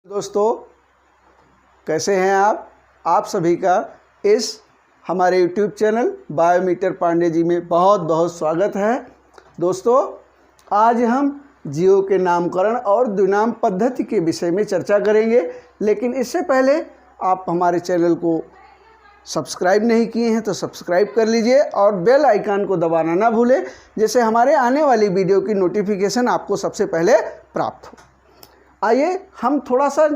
दोस्तों, कैसे हैं आप सभी का इस हमारे YouTube चैनल बायोमीटर पांडे जी में बहुत बहुत स्वागत है। दोस्तों, आज हम जियो के नामकरण और द्विनाम पद्धति के विषय में चर्चा करेंगे, लेकिन इससे पहले आप हमारे चैनल को सब्सक्राइब नहीं किए हैं तो सब्सक्राइब कर लीजिए और बेल आइकन को दबाना ना भूलें, जिससे हमारे आने वाली वीडियो की नोटिफिकेशन आपको सबसे पहले प्राप्त हो। आइए हम थोड़ा सा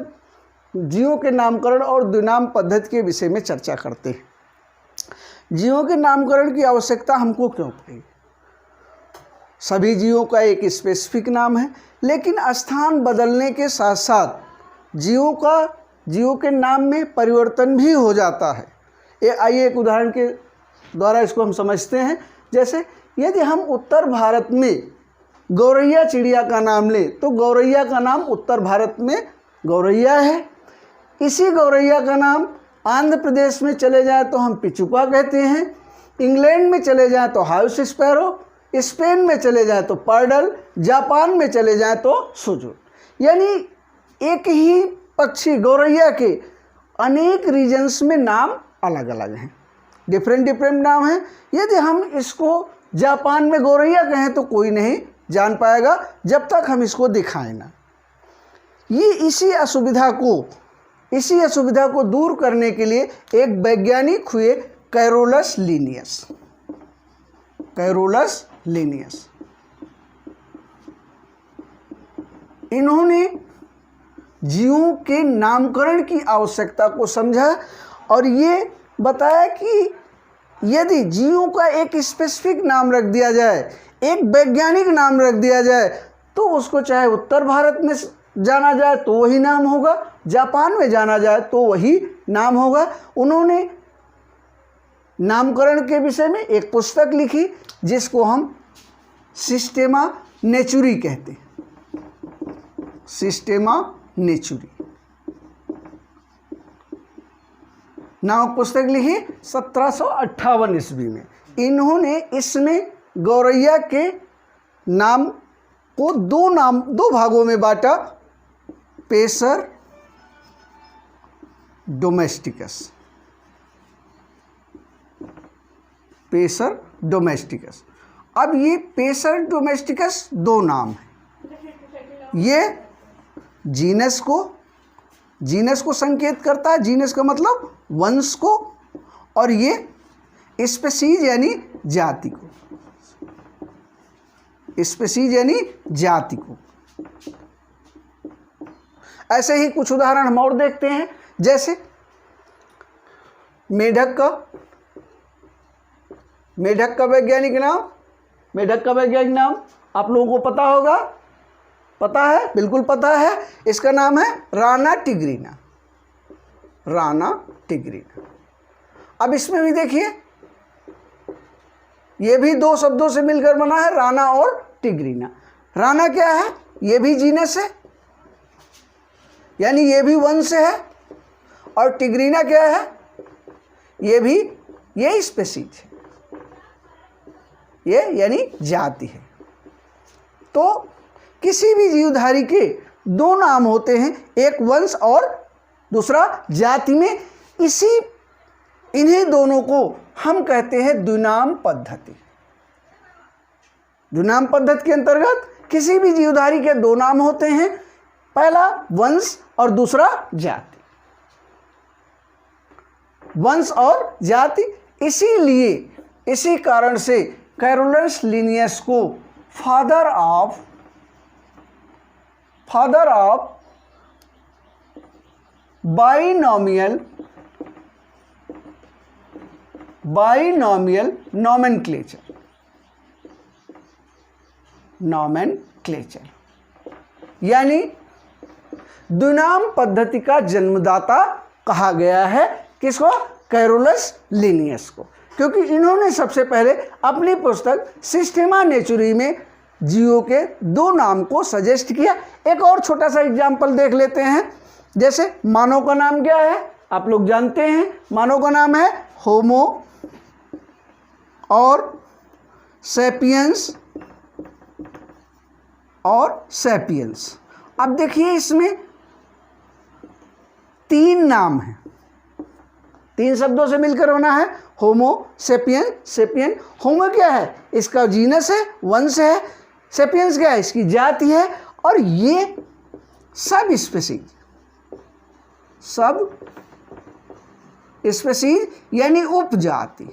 जियो के नामकरण और द्विनाम पद्धति के विषय में चर्चा करते हैं। जियो के नामकरण की आवश्यकता हमको क्यों पड़ी? सभी जियो का एक स्पेसिफिक नाम है, लेकिन स्थान बदलने के साथ साथ जियो के नाम में परिवर्तन भी हो जाता है। आइए एक उदाहरण के द्वारा इसको हम समझते हैं। जैसे यदि हम उत्तर भारत में गौरैया चिड़िया का नाम लें तो गौरैया का नाम उत्तर भारत में गौरैया है। इसी गौरैया का नाम आंध्र प्रदेश में चले जाए तो हम पिचुका कहते हैं, इंग्लैंड में चले जाए तो हाउस स्पैरो, स्पेन में चले जाए तो पर्डल, जापान में चले जाए तो सुजुन। यानी एक ही पक्षी गौरैया के अनेक रीजन्स में नाम अलग अलग हैं, डिफरेंट नाम हैं। यदि हम इसको जापान में गौरैया कहें तो कोई नहीं जान पाएगा जब तक हम इसको दिखाएं ना। ये इसी असुविधा को दूर करने के लिए एक वैज्ञानिक हुए कैरोलस लीनियस। इन्होंने जियो के नामकरण की आवश्यकता को समझा और ये बताया कि यदि जियो का एक स्पेसिफिक नाम रख दिया जाए, एक वैज्ञानिक नाम रख दिया जाए, तो उसको चाहे उत्तर भारत में जाना जाए तो वही नाम होगा, जापान में जाना जाए तो वही नाम होगा। उन्होंने नामकरण के विषय में एक पुस्तक लिखी जिसको हम सिस्टेमा नेचुरी कहते हैं। सिस्टेमा नेचुरी नामक पुस्तक लिखी 1758 ईस्वी में। इन्होंने इसमें गौरैया के नाम को दो भागों में बांटा, पेसर डोमेस्टिकस। अब ये पेसर डोमेस्टिकस दो नाम है। ये जीनस को संकेत करता है, जीनस का मतलब वंश को, और ये स्पीशीज यानी जाति को। ऐसे ही कुछ उदाहरण हम और देखते हैं। जैसे मेढक का वैज्ञानिक नाम आप लोगों को पता होगा, पता है, बिल्कुल पता है। इसका नाम है राना टिग्रिना। अब इसमें भी देखिए, ये भी दो शब्दों से मिलकर बना है, राना और टिग्रिना। राना क्या है? ये भी जीनस है, यानी ये भी वंश है, और टिग्रिना क्या है? ये स्पीशीज है, ये यानी जाति है। तो किसी भी जीवधारी के दो नाम होते हैं, एक वंश और दूसरा जाति में। इन्हीं दोनों को हम कहते हैं द्विनाम पद्धति। द्विनाम पद्धति के अंतर्गत किसी भी जीवधारी के दो नाम होते हैं, पहला वंश और दूसरा जाति। वंश और जाति, इसी कारण से कैरोलस लीनियस को फादर ऑफ बाइनॉमियल नॉमेनक्लेचर यानी द्विनाम पद्धति का जन्मदाता कहा गया है। किसको? कैरोलस लीनियस को, क्योंकि इन्होंने सबसे पहले अपनी पुस्तक सिस्टेमा नेचुरी में जियो के दो नाम को सजेस्ट किया। एक और छोटा सा एग्जाम्पल देख लेते हैं। जैसे मानव का नाम क्या है? आप लोग जानते हैं, मानव का नाम है होमो और सैपियंस अब देखिए इसमें नाम है, 3 शब्दों से मिलकर बना है। होमो सेपियन, सेपियन। होमो क्या है? इसका जीनस है, वंश है। सेपियंस क्या है? इसकी जाति है। और ये सब स्पीसीज, सब स्पीसीज यानी उपजाति।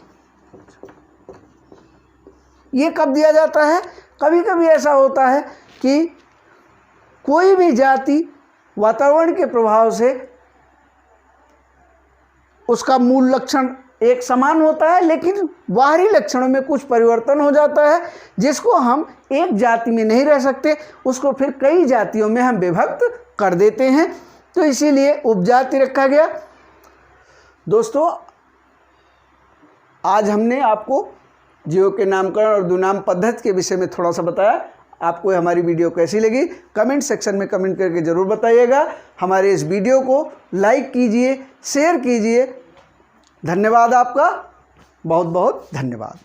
ये कब दिया जाता है? कभी कभी ऐसा होता है कि कोई भी जाति वातावरण के प्रभाव से उसका मूल लक्षण एक समान होता है, लेकिन बाहरी लक्षणों में कुछ परिवर्तन हो जाता है, जिसको हम एक जाति में नहीं रह सकते, उसको फिर कई जातियों में हम विभक्त कर देते हैं। तो इसीलिए उपजाति रखा गया। दोस्तों, आज हमने आपको जीवों के नामकरण और दुनाम पद्धति के विषय में थोड़ा सा बताया। आपको हमारी वीडियो कैसी लगी कमेंट सेक्शन में कमेंट करके ज़रूर बताइएगा। हमारे इस वीडियो को लाइक कीजिए, शेयर कीजिए। धन्यवाद आपका, बहुत बहुत धन्यवाद।